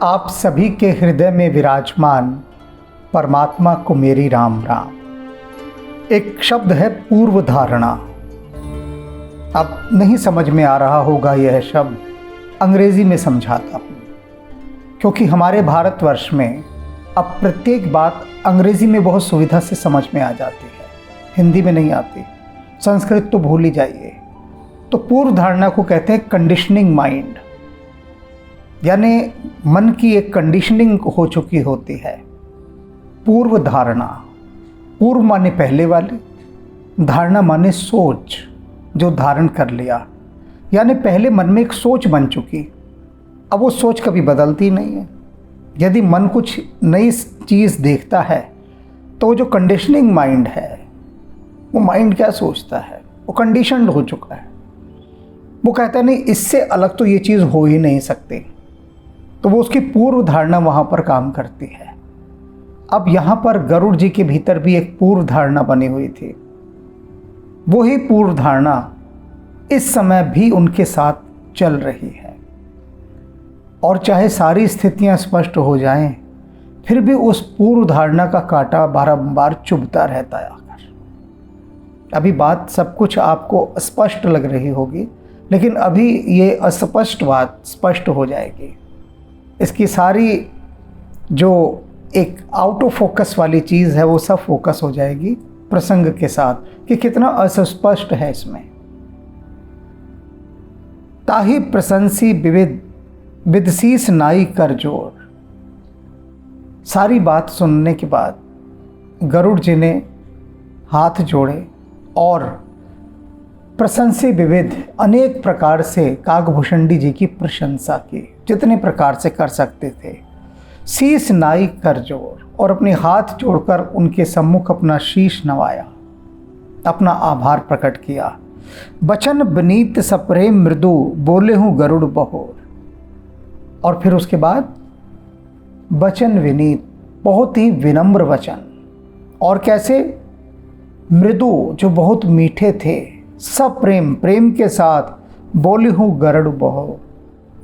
आप सभी के हृदय में विराजमान परमात्मा को मेरी राम राम। एक शब्द है पूर्व धारणा। अब नहीं समझ में आ रहा होगा यह शब्द, अंग्रेजी में समझाता हूँ, क्योंकि हमारे भारतवर्ष में अब प्रत्येक बात अंग्रेजी में बहुत सुविधा से समझ में आ जाती है, हिंदी में नहीं आती। संस्कृत तो भूल ही जाइए। तो पूर्व धारणा को कहते हैं कंडीशनिंग माइंड, यानी मन की एक कंडीशनिंग हो चुकी होती है। पूर्व धारणा, पूर्व माने पहले वाले, धारणा माने सोच, जो धारण कर लिया, यानी पहले मन में एक सोच बन चुकी। अब वो सोच कभी बदलती नहीं है। यदि मन कुछ नई चीज़ देखता है तो वो जो कंडीशनिंग माइंड है, वो माइंड क्या सोचता है, वो कंडीशनड हो चुका है। वो कहता है नहीं, इससे अलग तो ये चीज़ हो ही नहीं सकती। तो वो उसकी पूर्व धारणा वहाँ पर काम करती है। अब यहाँ पर गरुड़ जी के भीतर भी एक पूर्व धारणा बनी हुई थी। वही पूर्व धारणा इस समय भी उनके साथ चल रही है, और चाहे सारी स्थितियाँ स्पष्ट हो जाएं, फिर भी उस पूर्व धारणा का कांटा बारंबार चुभता रहता है आकर। अभी बात सब कुछ आपको स्पष्ट लग रही होगी, लेकिन अभी ये अस्पष्ट बात स्पष्ट हो जाएगी। इसकी सारी जो एक आउट ऑफ फोकस वाली चीज़ है वो सब फोकस हो जाएगी प्रसंग के साथ, कि कितना अस्पष्ट है इसमें। ताहि प्रशंसी विविध विदशीस नाई कर जोर। सारी बात सुनने के बाद गरुड़ जी ने हाथ जोड़े और प्रशंसी विविध अनेक प्रकार से काकभूषणी जी की प्रशंसा की, जितने प्रकार से कर सकते थे। शीश नाई कर जोर, और अपने हाथ जोड़कर उनके सम्मुख अपना शीश नवाया, अपना आभार प्रकट किया। बचन बनीत सप्रेम मृदु, बोले हूँ गरुड़ बहोर। और फिर उसके बाद वचन विनीत, बहुत ही विनम्र वचन। और कैसे? मृदु, जो बहुत मीठे थे। सब प्रेम, प्रेम के साथ बोली हूँ गरुड़ बहो।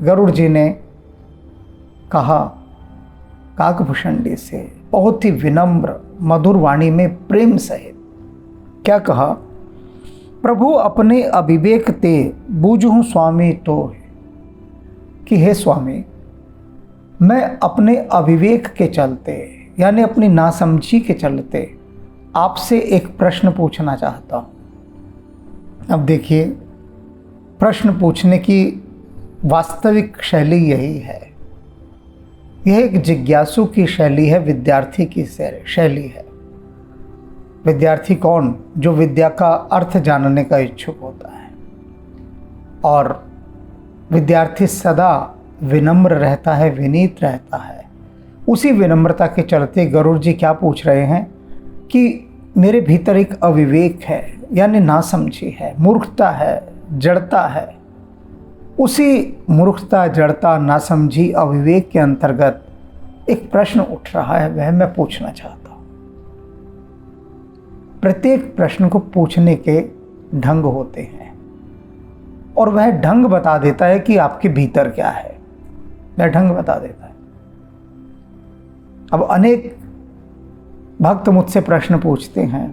गरुड़ जी ने कहा काकभूषणी से बहुत ही विनम्र मधुर वाणी में प्रेम सहित। क्या कहा? प्रभु अपने अविवेक ते बूझूं स्वामी तो, कि हे स्वामी, मैं अपने अविवेक के चलते, यानी अपनी नासमझी के चलते आपसे एक प्रश्न पूछना चाहता हूँ। अब देखिए, प्रश्न पूछने की वास्तविक शैली यही है। यह एक जिज्ञासु की शैली है, विद्यार्थी की शैली है। विद्यार्थी कौन? जो विद्या का अर्थ जानने का इच्छुक होता है। और विद्यार्थी सदा विनम्र रहता है, विनीत रहता है। उसी विनम्रता के चलते गरुड़ जी क्या पूछ रहे हैं कि मेरे भीतर एक अविवेक है, यानी नासमझी है, मूर्खता है, जड़ता है। उसी मूर्खता, जड़ता, नासमझी, अविवेक के अंतर्गत एक प्रश्न उठ रहा है, वह मैं पूछना चाहता हूँ। प्रत्येक प्रश्न को पूछने के ढंग होते हैं, और वह ढंग बता देता है कि आपके भीतर क्या है। वह ढंग बता देता है। अब अनेक भक्त मुझसे प्रश्न पूछते हैं।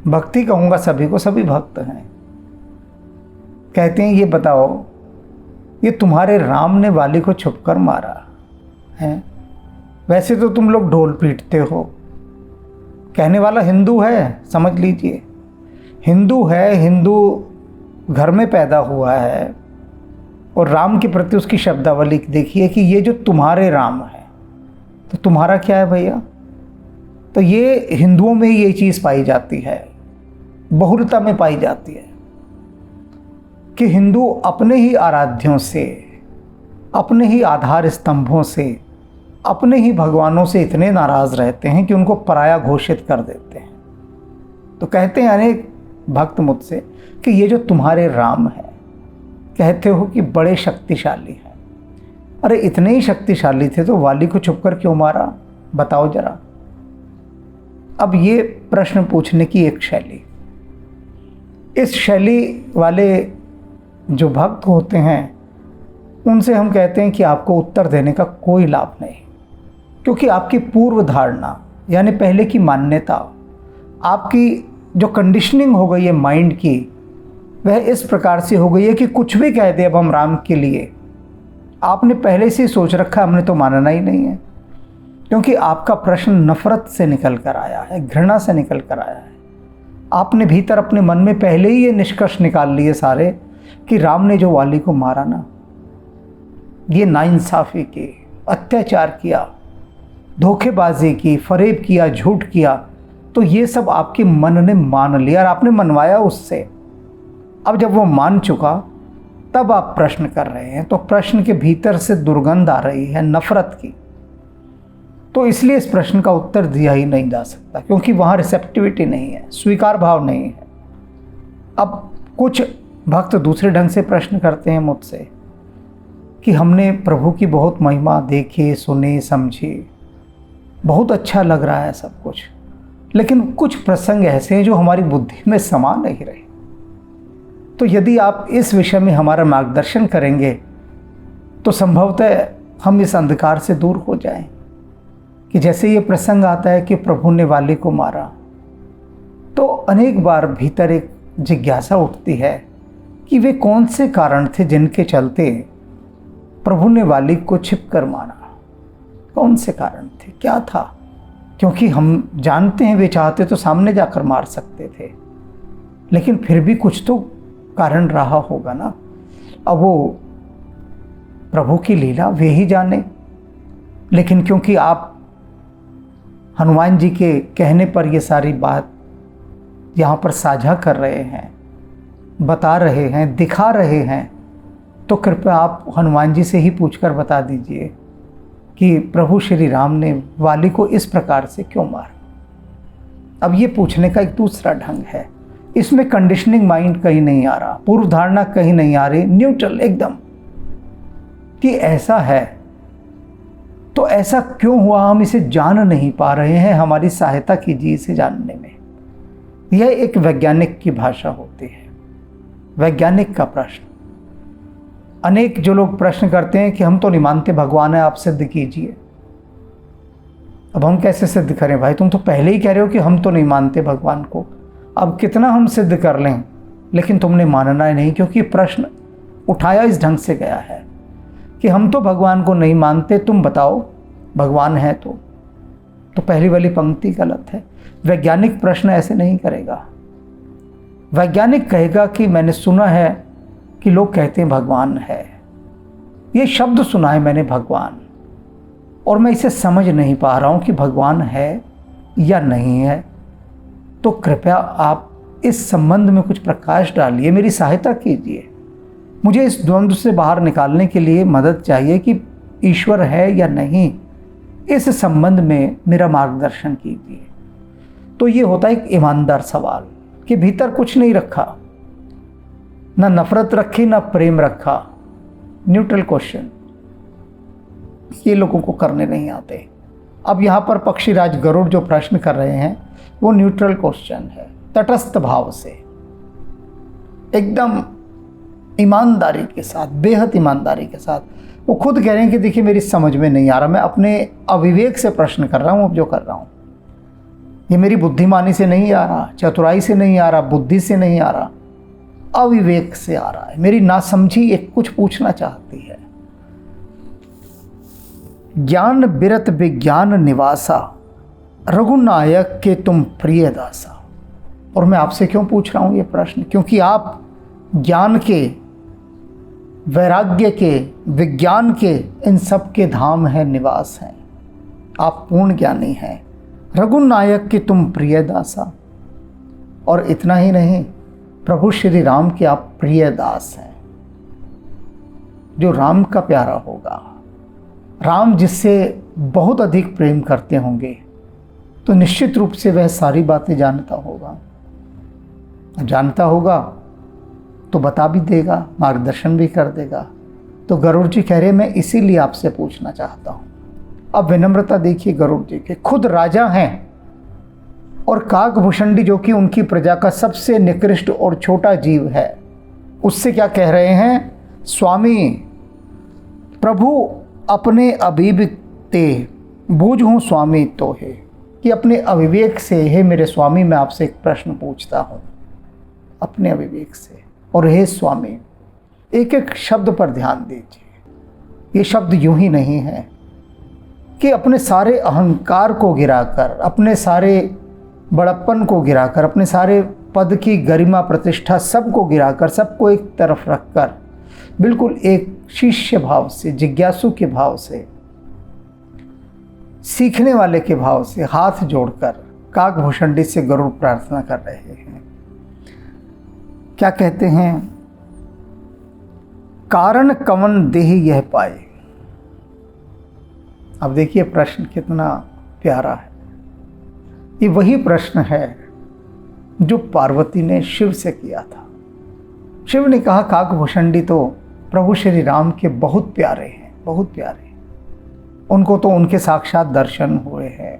भक्ति कहूँगा सभी को, सभी भक्त हैं। कहते हैं ये बताओ, ये तुम्हारे राम ने वाली को छुपकर मारा है? वैसे तो तुम लोग ढोल पीटते हो। कहने वाला हिंदू है, समझ लीजिए, हिंदू है, हिंदू घर में पैदा हुआ है, और राम के प्रति उसकी शब्दावली देखिए कि ये जो तुम्हारे राम है, तो तुम्हारा क्या है भैया? तो ये हिंदुओं में ये चीज़ पाई जाती है, बहुलता में पाई जाती है, कि हिंदू अपने ही आराध्यों से, अपने ही आधार स्तंभों से, अपने ही भगवानों से इतने नाराज़ रहते हैं कि उनको पराया घोषित कर देते हैं। तो कहते हैं अनेक भक्त मुझसे कि ये जो तुम्हारे राम है, कहते हो कि बड़े शक्तिशाली हैं। अरे इतने ही शक्तिशाली थे तो वाली को छुपकर क्यों मारा? बताओ जरा। अब ये प्रश्न पूछने की एक शैली, इस शैली वाले जो भक्त होते हैं उनसे हम कहते हैं कि आपको उत्तर देने का कोई लाभ नहीं, क्योंकि आपकी पूर्व धारणा यानी पहले की मान्यता, आपकी जो कंडीशनिंग हो गई है माइंड की, वह इस प्रकार से हो गई है कि कुछ भी कह दे अब हम राम के लिए, आपने पहले से ही सोच रखा हमने तो मानना ही नहीं है, क्योंकि आपका प्रश्न नफरत से निकल कर आया है, घृणा से निकल कर आया है। आपने भीतर अपने मन में पहले ही ये निष्कर्ष निकाल लिए सारे कि राम ने जो वाली को मारा ना, ये नाइंसाफ़ी की, अत्याचार किया, धोखेबाजी की, फरेब किया, झूठ किया, तो ये सब आपके मन ने मान लिया और आपने मनवाया उससे। अब जब वो मान चुका तब आप प्रश्न कर रहे हैं, तो प्रश्न के भीतर से दुर्गंध आ रही है नफरत की, तो इसलिए इस प्रश्न का उत्तर दिया ही नहीं जा सकता, क्योंकि वहाँ रिसेप्टिविटी नहीं है, स्वीकार भाव नहीं है। अब कुछ भक्त दूसरे ढंग से प्रश्न करते हैं मुझसे कि हमने प्रभु की बहुत महिमा देखी, सुनी, समझी, बहुत अच्छा लग रहा है सब कुछ, लेकिन कुछ प्रसंग ऐसे हैं जो हमारी बुद्धि में समा नहीं रहे। तो यदि आप इस विषय में हमारा मार्गदर्शन करेंगे तो संभवतः हम इस अंधकार से दूर हो जाएं कि जैसे ये प्रसंग आता है कि प्रभु ने वाली को मारा, तो अनेक बार भीतर एक जिज्ञासा उठती है कि वे कौन से कारण थे जिनके चलते प्रभु ने वाली को छिप कर मारा। कौन से कारण थे, क्या था? क्योंकि हम जानते हैं वे चाहते तो सामने जाकर मार सकते थे, लेकिन फिर भी कुछ तो कारण रहा होगा ना। अब वो प्रभु की लीला वे ही जाने, लेकिन क्योंकि आप हनुमान जी के कहने पर ये सारी बात यहाँ पर साझा कर रहे हैं, बता रहे हैं, दिखा रहे हैं, तो कृपया आप हनुमान जी से ही पूछकर बता दीजिए कि प्रभु श्री राम ने वाली को इस प्रकार से क्यों मारा। अब ये पूछने का एक दूसरा ढंग है, इसमें कंडीशनिंग माइंड कहीं नहीं आ रहा, पूर्व धारणा कहीं नहीं आ रही, न्यूट्रल एकदम कि ऐसा है तो ऐसा क्यों हुआ, हम इसे जान नहीं पा रहे हैं, हमारी सहायता कीजिए इसे जानने में। यह एक वैज्ञानिक की भाषा होती है, वैज्ञानिक का प्रश्न। अनेक जो लोग प्रश्न करते हैं कि हम तो नहीं मानते भगवान है, आप सिद्ध कीजिए। अब हम कैसे सिद्ध करें भाई, तुम तो पहले ही कह रहे हो कि हम तो नहीं मानते भगवान को, अब कितना हम सिद्ध कर लें, लेकिन तुमने मानना ही नहीं, क्योंकि प्रश्न उठाया इस ढंग से गया है कि हम तो भगवान को नहीं मानते, तुम बताओ भगवान है तो पहली वाली पंक्ति गलत है। वैज्ञानिक प्रश्न ऐसे नहीं करेगा। वैज्ञानिक कहेगा कि मैंने सुना है कि लोग कहते हैं भगवान है, ये शब्द सुना है मैंने भगवान, और मैं इसे समझ नहीं पा रहा हूँ कि भगवान है या नहीं है, तो कृपया आप इस संबंध में कुछ प्रकाश डालिए, मेरी सहायता कीजिए। मुझे इस द्वंद्व से बाहर निकालने के लिए मदद चाहिए कि ईश्वर है या नहीं, इस संबंध में मेरा मार्गदर्शन कीजिए। तो ये होता है एक ईमानदार सवाल कि भीतर कुछ नहीं रखा, ना नफरत रखी ना प्रेम रखा, न्यूट्रल क्वेश्चन। ये लोगों को करने नहीं आते। अब यहाँ पर पक्षीराज गरुड़ जो प्रश्न कर रहे हैं वो न्यूट्रल क्वेश्चन है, तटस्थ भाव से, एकदम ईमानदारी के साथ, बेहद ईमानदारी के साथ। वो खुद कह रहे हैं कि देखिए मेरी समझ में नहीं आ रहा, मैं अपने अविवेक से प्रश्न कर रहा हूँ, अब जो कर रहा हूँ ये मेरी बुद्धिमानी से नहीं आ रहा, चतुराई से नहीं आ रहा, बुद्धि से नहीं आ रहा, अविवेक से आ रहा है, मेरी नासमझी एक कुछ पूछना चाहती है। ज्ञान बिरत विज्ञान निवासा, रघुनायक के तुम प्रिय दासा। और मैं आपसे क्यों पूछ रहा हूँ ये प्रश्न, क्योंकि आप ज्ञान के, वैराग्य के, विज्ञान के, इन सब के धाम है, निवास हैं, आप पूर्ण ज्ञानी हैं। रघुनायक के तुम प्रिय दासा, और इतना ही नहीं, प्रभु श्री राम के आप प्रिय दास हैं। जो राम का प्यारा होगा, राम जिससे बहुत अधिक प्रेम करते होंगे, तो निश्चित रूप से वह सारी बातें जानता होगा। जानता होगा तो बता भी देगा, मार्गदर्शन भी कर देगा। तो गरुड़ जी कह रहे मैं इसीलिए आपसे पूछना चाहता हूँ। अब विनम्रता देखिए गरुड़ जी के, खुद राजा हैं और काकभूषणी जो कि उनकी प्रजा का सबसे निकृष्ट और छोटा जीव है, उससे क्या कह रहे हैं, स्वामी प्रभु अपने अविवेक ते बूझूं स्वामी तो है, कि अपने अविवेक से, हे मेरे स्वामी मैं आपसे एक प्रश्न पूछता हूँ अपने अविवेक से। और हे स्वामी, एक एक शब्द पर ध्यान दीजिए। ये शब्द यूं ही नहीं है कि अपने सारे अहंकार को गिराकर, अपने सारे बड़प्पन को गिराकर, अपने सारे पद की गरिमा प्रतिष्ठा सबको गिराकर, सबको एक तरफ रखकर, बिल्कुल एक शिष्य भाव से, जिज्ञासु के भाव से, सीखने वाले के भाव से हाथ जोड़कर काकभूषणी से गरुड़ प्रार्थना कर रहे हैं। क्या कहते हैं? कारण कवन देहि यह पाए। अब देखिए प्रश्न कितना प्यारा है। ये वही प्रश्न है जो पार्वती ने शिव से किया था। शिव ने कहा काकभूषणी तो प्रभु श्री राम के बहुत प्यारे हैं, बहुत प्यारे। उनको तो उनके साक्षात दर्शन हुए हैं,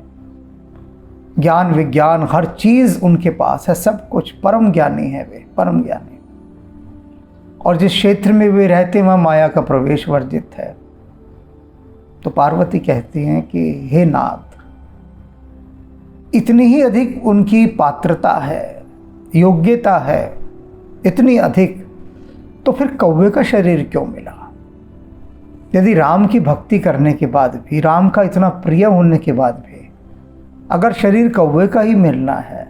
ज्ञान विज्ञान हर चीज उनके पास है, सब कुछ, परम ज्ञानी है वे, परम ज्ञानी। और जिस क्षेत्र में वे रहते हैं वहाँ माया का प्रवेश वर्जित है। तो पार्वती कहती हैं कि हे नाथ, इतनी ही अधिक उनकी पात्रता है, योग्यता है, इतनी अधिक, तो फिर कौवे का शरीर क्यों मिला? यदि राम की भक्ति करने के बाद भी, राम का इतना प्रिय होने के बाद भी अगर शरीर कौवे का ही मिलना है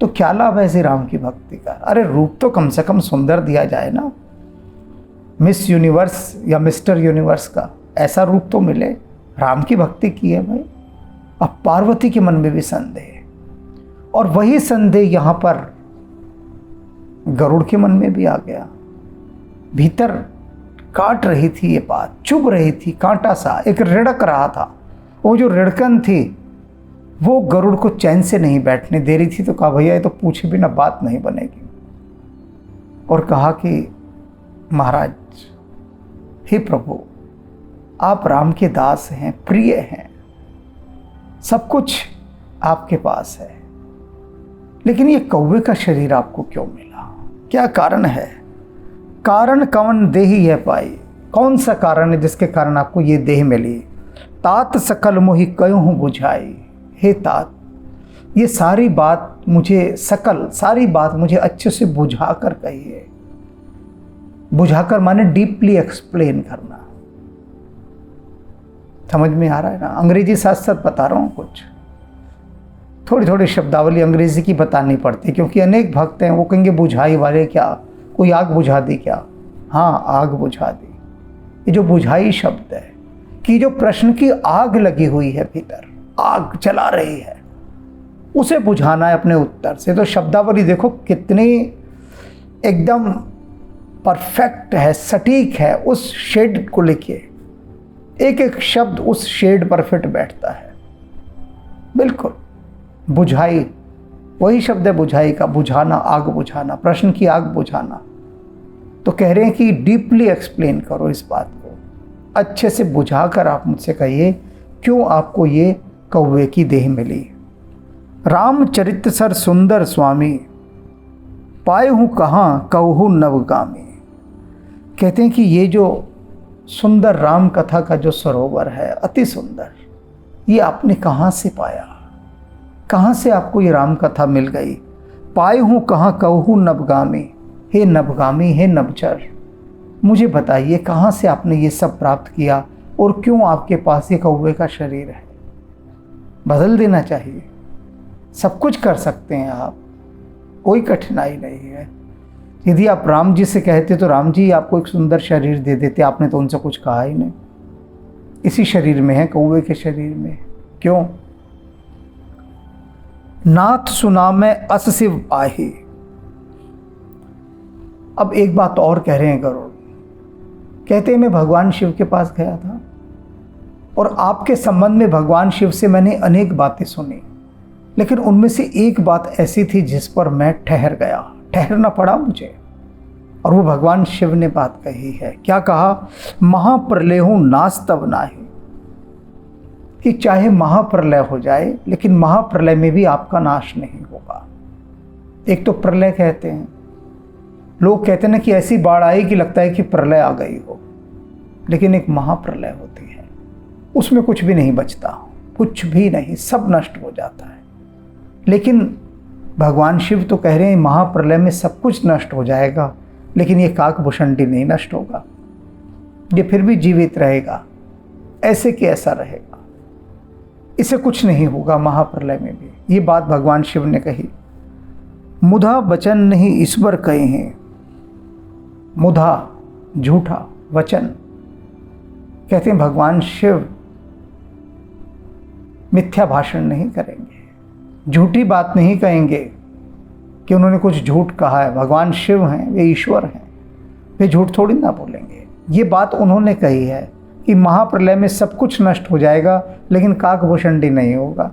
तो क्या लाभ है ऐसी राम की भक्ति का? अरे रूप तो कम से कम सुंदर दिया जाए ना, मिस यूनिवर्स या मिस्टर यूनिवर्स का ऐसा रूप तो मिले। राम की भक्ति की है भाई। अब पार्वती के मन में भी संदेह, और वही संदेह यहां पर गरुड़ के मन में भी आ गया। भीतर काट रही थी ये बात, चुभ रही थी, कांटा सा एक रिड़क रहा था। वो जो रिड़कन थी वो गरुड़ को चैन से नहीं बैठने दे रही थी। तो कहा भैया ये तो पूछे बिना बात नहीं बनेगी। और कहा कि महाराज, हे प्रभु, आप राम के दास हैं, प्रिय हैं, सब कुछ आपके पास है, लेकिन ये कौवे का शरीर आपको क्यों मिला? क्या कारण है? कारण कवन देहि यह पाई। कौन सा कारण है जिसके कारण आपको ये देह मिली? तात सकल मोहि कयूं बुझाई। हे तात, ये सारी बात मुझे, सारी बात मुझे अच्छे से बुझाकर कहिए। बुझाकर माने डीपली एक्सप्लेन करना। समझ में आ रहा है ना? अंग्रेजी साथ साथ बता रहा हूँ, कुछ थोड़ी थोड़ी शब्दावली अंग्रेजी की बतानी पड़ती है, क्योंकि अनेक भक्त हैं वो कहेंगे बुझाई वाले क्या, कोई आग बुझा दी क्या? हाँ, आग बुझा दी। ये जो बुझाई शब्द है कि जो प्रश्न की आग लगी हुई है भीतर, आग जला रही है, उसे बुझाना है अपने उत्तर से। तो शब्दावली देखो कितनी एकदम परफेक्ट है, सटीक है। उस शेड को लिखिए, एक एक शब्द उस शेड पर फिट बैठता है बिल्कुल। बुझाई, वही शब्द है बुझाई का, बुझाना, आग बुझाना, प्रश्न की आग बुझाना। तो कह रहे हैं कि डीपली एक्सप्लेन करो इस बात को, अच्छे से बुझाकर आप मुझसे कहिए क्यों आपको ये कौवे की देह मिली। रामचरित सर सुंदर स्वामी, पाए हूँ कहाँ कहूँ नवगामी। कहते हैं कि ये जो सुंदर राम कथा का जो सरोवर है, अति सुंदर, ये आपने कहाँ से पाया? कहाँ से आपको ये राम कथा मिल गई? पाए हूँ कहाँ कहूँ नवगामी। हे नवगामी, हे नवचर, मुझे बताइए कहाँ से आपने ये सब प्राप्त किया और क्यों आपके पास ये कौवे का शरीर है? बदल देना चाहिए, सब कुछ कर सकते हैं आप, कोई कठिनाई नहीं है। यदि आप राम जी से कहते तो राम जी आपको एक सुंदर शरीर दे देते। आपने तो उनसे कुछ कहा ही नहीं। इसी शरीर में है, कौवे के शरीर में। क्यों? नाथ सुना मैं अस शिव आही। अब एक बात और कह रहे हैं गरुड़, कहते हैं मैं भगवान शिव के पास गया था और आपके संबंध में भगवान शिव से मैंने अनेक बातें सुनी, लेकिन उनमें से एक बात ऐसी थी जिस पर मैं ठहर गया, ठहरना पड़ा मुझे। और वो भगवान शिव ने बात कही है। क्या कहा? महाप्रलय हूँ नाश तब नाही। कि चाहे महाप्रलय हो जाए, लेकिन महाप्रलय में भी आपका नाश नहीं होगा। एक तो प्रलय कहते हैं, लोग कहते हैं ना कि ऐसी बाढ़ आई कि लगता है कि प्रलय आ गई हो। लेकिन एक महाप्रलय होती है, उसमें कुछ भी नहीं बचता, कुछ भी नहीं, सब नष्ट हो जाता है। लेकिन भगवान शिव तो कह रहे हैं महाप्रलय में सब कुछ नष्ट हो जाएगा, लेकिन ये काकभूषणी नहीं नष्ट होगा, ये फिर भी जीवित रहेगा, ऐसे कि ऐसा रहेगा, इसे कुछ नहीं होगा महाप्रलय में भी। ये बात भगवान शिव ने कही। मुधा वचन नहीं ईश्वर कहे हैं, मुधा झूठा वचन, कहते हैं भगवान शिव मिथ्या भाषण नहीं करेंगे, झूठी बात नहीं कहेंगे कि उन्होंने कुछ झूठ कहा है। भगवान शिव हैं, वे ईश्वर हैं, वे झूठ थोड़ी ना बोलेंगे। ये बात उन्होंने कही है कि महाप्रलय में सब कुछ नष्ट हो जाएगा, लेकिन काकभूषणी नहीं होगा।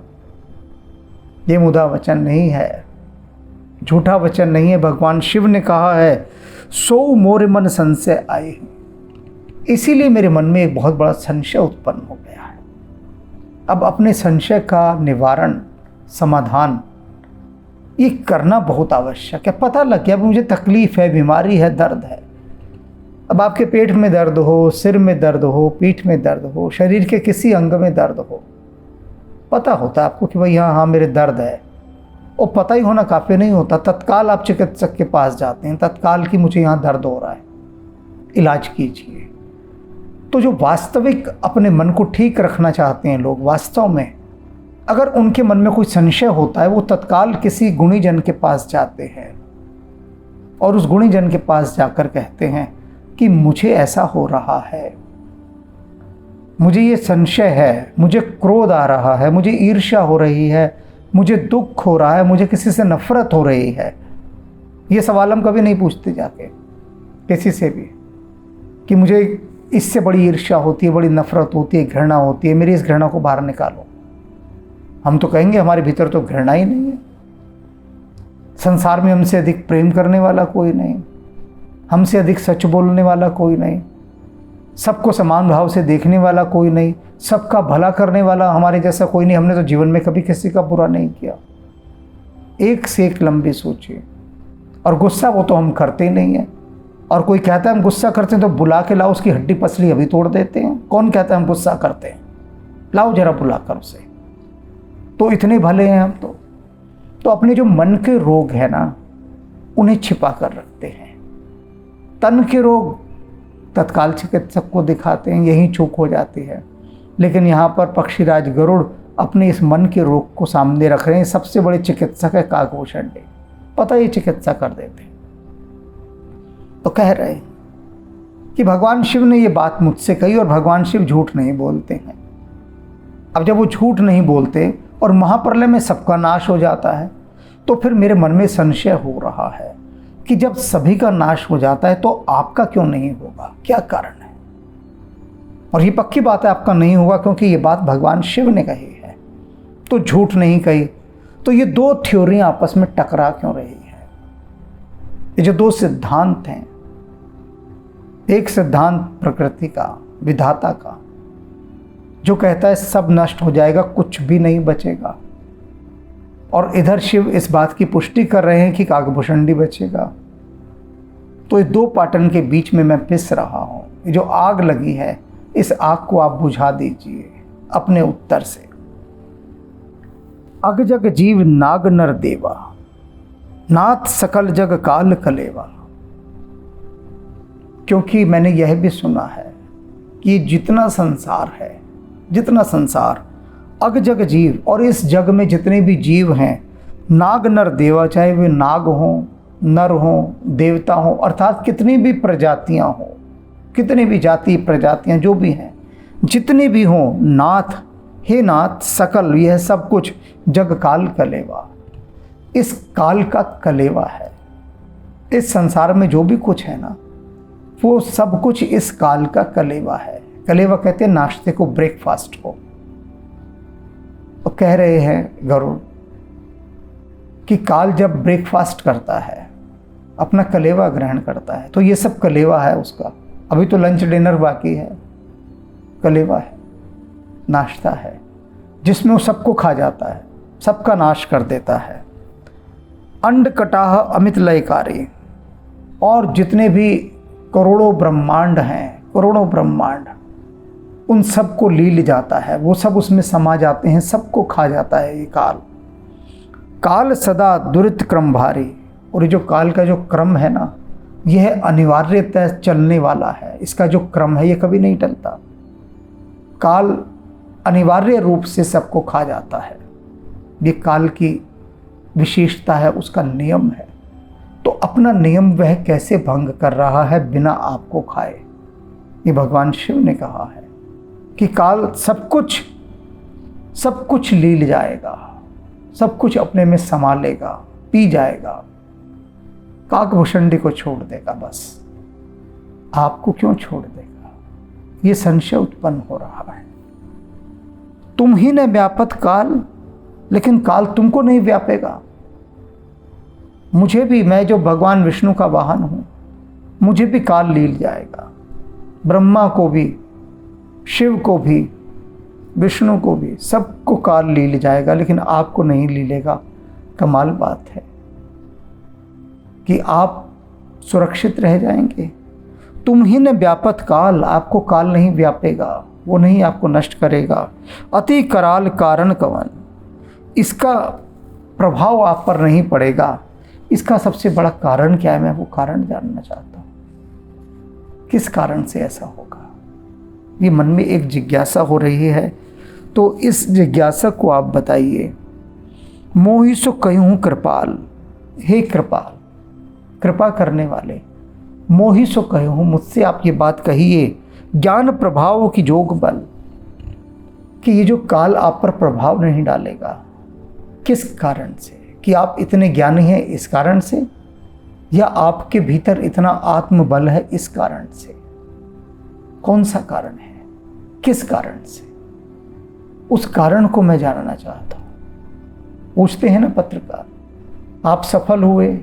ये मुदा वचन नहीं है, झूठा वचन नहीं है। भगवान शिव ने कहा है सो मोरे मन संशय आए, इसीलिए मेरे मन में एक बहुत बड़ा संशय उत्पन्न हो गया है। अब अपने संशय का निवारण, समाधान ये करना बहुत आवश्यक है। पता लग गया अब मुझे तकलीफ है, बीमारी है, दर्द है। अब आपके पेट में दर्द हो, सिर में दर्द हो, पीठ में दर्द हो, शरीर के किसी अंग में दर्द हो, पता होता है आपको कि भाई हाँ मेरे दर्द है। और पता ही होना काफ़ी नहीं होता, तत्काल आप चिकित्सक के पास जाते हैं, तत्काल कि मुझे यहाँ दर्द हो रहा है, इलाज कीजिए। तो जो वास्तविक अपने मन को ठीक रखना चाहते हैं लोग, वास्तव में अगर उनके मन में कोई संशय होता है, वो तत्काल किसी गुणीजन के पास जाते हैं और उस गुणीजन के पास जाकर कहते हैं कि मुझे ऐसा हो रहा है, मुझे ये संशय है, मुझे क्रोध आ रहा है, मुझे ईर्ष्या हो रही है, मुझे दुख हो रहा है, मुझे किसी से नफरत हो रही है। ये सवाल हम कभी नहीं पूछते जाके किसी से भी कि मुझे इससे बड़ी ईर्ष्या होती है, बड़ी नफरत होती है, घृणा होती है, मेरी इस घृणा को बाहर निकालो। हम तो कहेंगे हमारे भीतर तो घृणा ही नहीं है, संसार में हमसे अधिक प्रेम करने वाला कोई नहीं, हमसे अधिक सच बोलने वाला कोई नहीं, सबको समान भाव से देखने वाला कोई नहीं, सबका भला करने वाला हमारे जैसा कोई नहीं। हमने तो जीवन में कभी किसी का बुरा नहीं किया। एक से एक लंबी सोचिए। और गुस्सा वो तो हम करते ही नहीं है। और कोई कहता है हम गुस्सा करते हैं तो बुला के लाओ, उसकी हड्डी पसली अभी तोड़ देते हैं। कौन कहता है हम गुस्सा करते हैं? लाओ जरा बुला कर उसे। तो इतने भले हैं हम तो अपने जो मन के रोग है ना, उन्हें छिपा कर रखते हैं। तन के रोग तत्काल चिकित्सक को दिखाते हैं, यही चूक हो जाती है। लेकिन यहाँ पर पक्षीराज गरुड़ अपने इस मन के रोग को सामने रख रहे हैं। सबसे बड़े चिकित्सक है काकभूषणी, पता ही चिकित्सा कर देते हैं। तो कह रहे हैं कि भगवान शिव ने ये बात मुझसे कही और भगवान शिव झूठ नहीं बोलते हैं। अब जब वो झूठ नहीं बोलते और महाप्रलय में सबका नाश हो जाता है, तो फिर मेरे मन में संशय हो रहा है कि जब सभी का नाश हो जाता है तो आपका क्यों नहीं होगा, क्या कारण है? और ये पक्की बात है आपका नहीं होगा, क्योंकि ये बात भगवान शिव ने कही है, तो झूठ नहीं कही। तो ये दो थ्योरियां आपस में टकरा क्यों रही है? ये जो दो सिद्धांत हैं, एक सिद्धांत प्रकृति का, विधाता का, जो कहता है सब नष्ट हो जाएगा, कुछ भी नहीं बचेगा, और इधर शिव इस बात की पुष्टि कर रहे हैं कि काकभूषणी बचेगा। तो ये दो पाटन के बीच में मैं पिस रहा हूँ। ये जो आग लगी है, इस आग को आप बुझा दीजिए अपने उत्तर से। अग जग जीव नाग नर देवा, नाथ सकल जग काल कलेवा। क्योंकि मैंने यह भी सुना है कि जितना संसार है, जितना संसार, अग जग जीव, और इस जग में जितने भी जीव हैं, नाग नर देवा, चाहे वे नाग हों, नर हों, देवता हों, अर्थात कितनी भी प्रजातियां हों, कितनी भी जाति प्रजातियां जो भी हैं, जितने भी हों, नाथ, हे नाथ सकल, यह सब कुछ जग काल कलेवा, इस काल का कलेवा है। इस संसार में जो भी कुछ है ना, वो सब कुछ इस काल का कलेवा है। कलेवा कहते हैं नाश्ते को, ब्रेकफास्ट को। तो कह रहे हैं गरुड़ कि काल जब ब्रेकफास्ट करता है, अपना कलेवा ग्रहण करता है, तो ये सब कलेवा है उसका। अभी तो लंच डिनर बाकी है, कलेवा है, नाश्ता है, जिसमें वो सबको खा जाता है, सबका नाश कर देता है। अंड कटाह अमित लयकारी, और जितने भी करोड़ों ब्रह्मांड हैं, करोड़ों ब्रह्मांड, उन सबको लील जाता है, वो सब उसमें समा जाते हैं, सबको खा जाता है ये काल। काल सदा दुरित क्रम भारी। और ये जो काल का जो क्रम है ना, यह अनिवार्यतः चलने वाला है। इसका जो क्रम है ये कभी नहीं टलता। काल अनिवार्य रूप से सबको खा जाता है। ये काल की विशेषता है, उसका नियम है। तो अपना नियम वह कैसे भंग कर रहा है बिना आपको खाए? ये भगवान शिव ने कहा है कि काल सब कुछ लील जाएगा, सब कुछ अपने में समा लेगा, पी जाएगा, काकभूषणी को छोड़ देगा। बस आपको क्यों छोड़ देगा? ये संशय उत्पन्न हो रहा है। तुम ही ने व्यापत काल, लेकिन काल तुमको नहीं व्यापेगा। मुझे भी, मैं जो भगवान विष्णु का वाहन हूं, मुझे भी काल लील जाएगा। ब्रह्मा को भी, शिव को भी, विष्णु को भी, सबको काल लील जाएगा, लेकिन आपको नहीं लीलेगा। कमाल बात है कि आप सुरक्षित रह जाएंगे। तुम ही ने व्यापत काल, आपको काल नहीं व्यापेगा, वो नहीं आपको नष्ट करेगा। अति कराल कारण कवन, इसका प्रभाव आप पर नहीं पड़ेगा। इसका सबसे बड़ा कारण क्या है? मैं वो कारण जानना चाहता हूँ। किस कारण से ऐसा होगा? ये मन में एक जिज्ञासा हो रही है, तो इस जिज्ञासा को आप बताइए। मोहि सो कहूँ कृपाल, हे कृपाल, कृपा करने वाले, मोहि सो कहूँ, मुझसे आप ये बात कहिए, ज्ञान प्रभाव की जोग बल, कि ये जो काल आप पर प्रभाव नहीं डालेगा। किस कारण से? कि आप इतने ज्ञानी हैं इस कारण से, या आपके भीतर इतना आत्मबल है इस कारण से? कौन सा कारण है? किस कारण से? उस कारण को मैं जानना चाहता हूँ। पूछते हैं ना पत्रकार, आप सफल हुए,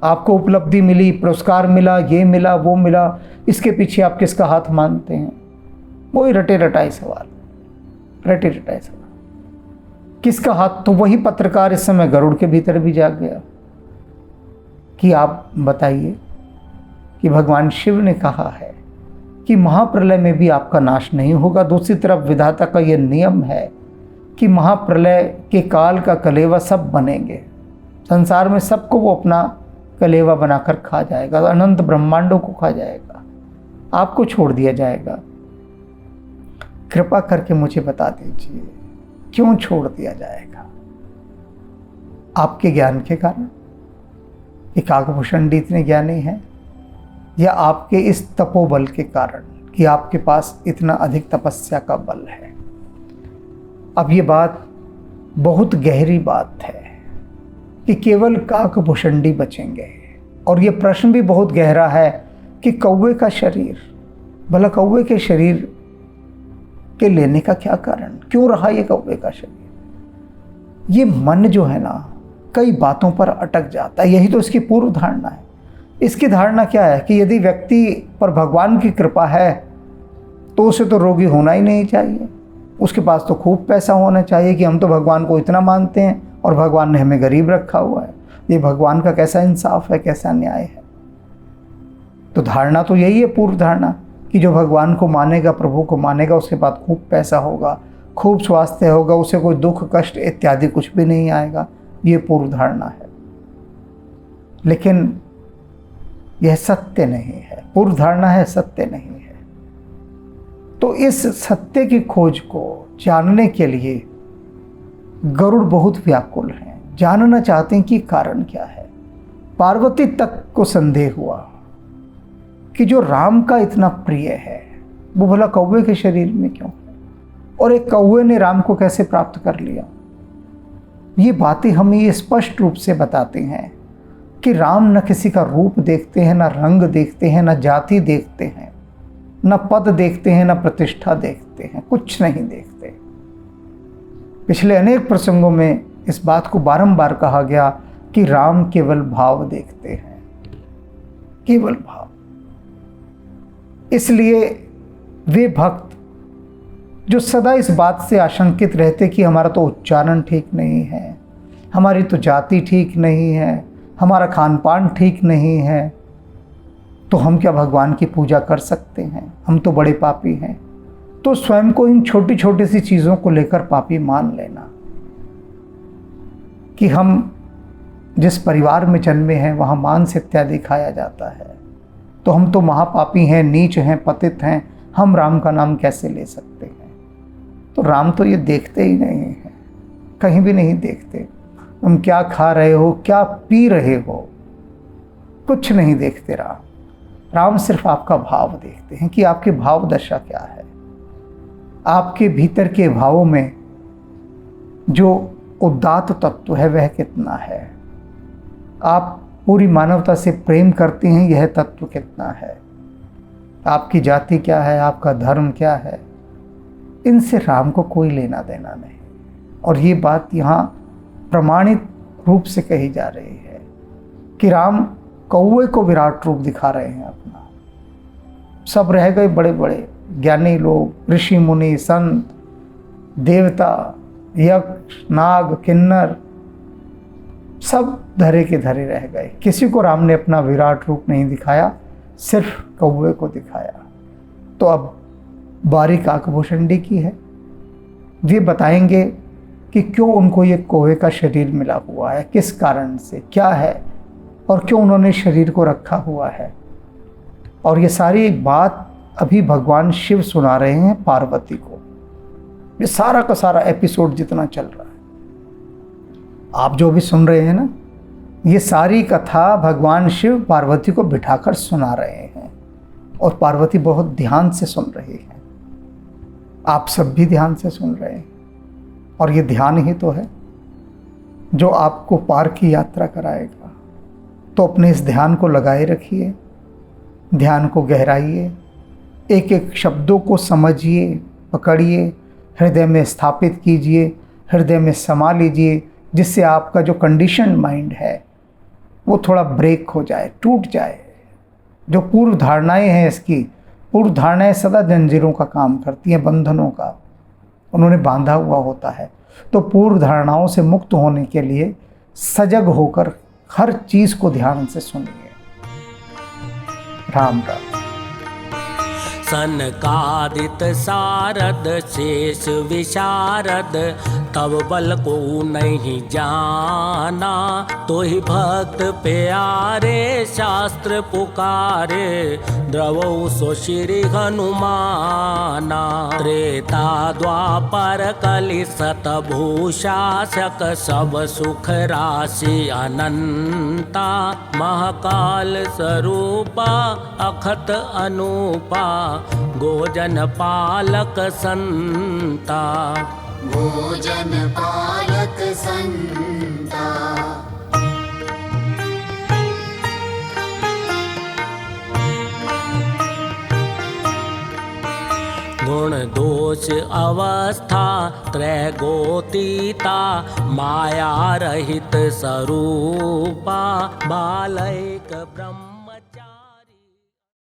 आपको उपलब्धि मिली, पुरस्कार मिला, ये मिला, वो मिला, इसके पीछे आप किसका हाथ मानते हैं? वही रटे रटाए सवाल, रटे रटाए सवाल। किसका हाथ? तो वही पत्रकार इस समय गरुड़ के भीतर भी जाग गया कि आप बताइए कि भगवान शिव ने कहा है कि महाप्रलय में भी आपका नाश नहीं होगा। दूसरी तरफ विधाता का यह नियम है कि महाप्रलय के काल का कलेवा सब बनेंगे, संसार में सबको वो अपना कलेवा बनाकर खा जाएगा, अनंत ब्रह्मांडों को खा जाएगा, आपको छोड़ दिया जाएगा। कृपा करके मुझे बता दीजिए, क्यों छोड़ दिया जाएगा? आपके ज्ञान के कारण, कि काकभूषणी इतने ज्ञानी हैं, या आपके इस तपोबल के कारण कि आपके पास इतना अधिक तपस्या का बल है? अब ये बात बहुत गहरी बात है कि केवल काकभूषणी बचेंगे। और ये प्रश्न भी बहुत गहरा है कि कौवे का शरीर, भला कौवे के शरीर के लेने का क्या कारण? क्यों रहा ये कौवे का शरीर? ये मन जो है ना, कई बातों पर अटक जाता है। यही तो इसकी पूर्व धारणा है। इसकी धारणा क्या है कि यदि व्यक्ति पर भगवान की कृपा है तो उसे तो रोगी होना ही नहीं चाहिए, उसके पास तो खूब पैसा होना चाहिए कि हम तो भगवान को इतना मानते हैं और भगवान ने हमें गरीब रखा हुआ है। ये भगवान का कैसा इंसाफ है, कैसा न्याय है? तो धारणा तो यही है, पूर्व धारणा, कि जो भगवान को मानेगा, प्रभु को मानेगा, उसके पास खूब पैसा होगा, खूब स्वास्थ्य होगा, उसे कोई दुख कष्ट इत्यादि कुछ भी नहीं आएगा। ये पूर्व धारणा है, लेकिन यह सत्य नहीं है। पूर्व धारणा है, सत्य नहीं है। तो इस सत्य की खोज को जानने के लिए गरुड़ बहुत व्याकुल हैं, जानना चाहते हैं कि कारण क्या है। पार्वती तक को संदेह हुआ कि जो राम का इतना प्रिय है वो भला कौवे के शरीर में क्यों है, और एक कौवे ने राम को कैसे प्राप्त कर लिया। ये बातें हमें ये स्पष्ट रूप से बताती हैं कि राम न किसी का रूप देखते हैं, न रंग देखते हैं, न जाति देखते हैं, न पद देखते हैं, न प्रतिष्ठा देखते हैं, कुछ नहीं देखते। पिछले अनेक प्रसंगों में इस बात को बारंबार कहा गया कि राम केवल भाव देखते हैं, केवल भाव। इसलिए वे भक्त जो सदा इस बात से आशंकित रहते कि हमारा तो उच्चारण ठीक नहीं है, हमारी तो जाति ठीक नहीं है, हमारा खान पान ठीक नहीं है, तो हम क्या भगवान की पूजा कर सकते हैं? हम तो बड़े पापी हैं। तो स्वयं को इन छोटी छोटी सी चीज़ों को लेकर पापी मान लेना कि हम जिस परिवार में जन्मे हैं वहाँ मांस इत्यादि खाया जाता है, तो हम तो महापापी हैं, नीच हैं, पतित हैं, हम राम का नाम कैसे ले सकते हैं? तो राम तो ये देखते ही नहीं हैं, कहीं भी नहीं देखते। तुम क्या खा रहे हो, क्या पी रहे हो, कुछ नहीं देखते राम। राम सिर्फ आपका भाव देखते हैं कि आपकी भाव दशा क्या है, आपके भीतर के भावों में जो उदात्त तत्व है वह कितना है, आप पूरी मानवता से प्रेम करते हैं यह तत्व कितना है, आपकी जाति क्या है, आपका धर्म क्या है, इनसे राम को कोई लेना देना नहीं। और ये बात यहाँ प्रमाणित रूप से कही जा रही है कि राम कौवे को विराट रूप दिखा रहे हैं अपना। सब रह गए बड़े बड़े ज्ञानी लोग, ऋषि मुनि, संत, देवता, यक्ष, नाग, किन्नर, सब धरे के धरे रह गए। किसी को राम ने अपना विराट रूप नहीं दिखाया, सिर्फ कौवे को दिखाया। तो अब बारी काकभूषणी की है। वे बताएंगे कि क्यों उनको ये कौवे का शरीर मिला हुआ है, किस कारण से, क्या है, और क्यों उन्होंने शरीर को रखा हुआ है। और ये सारी बात अभी भगवान शिव सुना रहे हैं पार्वती को। ये सारा का सारा एपिसोड जितना चल रहा है, आप जो भी सुन रहे हैं ना, ये सारी कथा भगवान शिव पार्वती को बिठाकर सुना रहे हैं। और पार्वती बहुत ध्यान से सुन रही है, आप सब भी ध्यान से सुन रहे हैं। और ये ध्यान ही तो है जो आपको पार की यात्रा कराएगा। तो अपने इस ध्यान को लगाए रखिए, ध्यान को गहराइए, एक एक शब्दों को समझिए, पकड़िए, हृदय में स्थापित कीजिए, हृदय में समा लीजिए, जिससे आपका जो कंडीशन माइंड है वो थोड़ा ब्रेक हो जाए, टूट जाए। जो पूर्व धारणाएं हैं, इसकी पूर्व धारणाएं सदा जंजीरों का काम करती हैं, बंधनों का, उन्होंने बांधा हुआ होता है। तो पूर्व धारणाओं से मुक्त होने के लिए सजग होकर हर चीज को ध्यान से सुनिए। राम राम। सनकादित सारद शेष विशारद, तब बल को नहीं जाना। तो ही भक्त प्यारे शास्त्र पुकारे, द्रवौ सो श्री हनुमाना। त्रेता द्वापर कलि सत भूषासक, सब सुख राशि अनंता। महाकाल स्वरूपा अखत अनूपा, गोजन पालक संता। भोजन पालक संता। गुण दोष अवस्था त्रैगोतीता, माया रहित स्वरूपा। बालैक ब्रह्म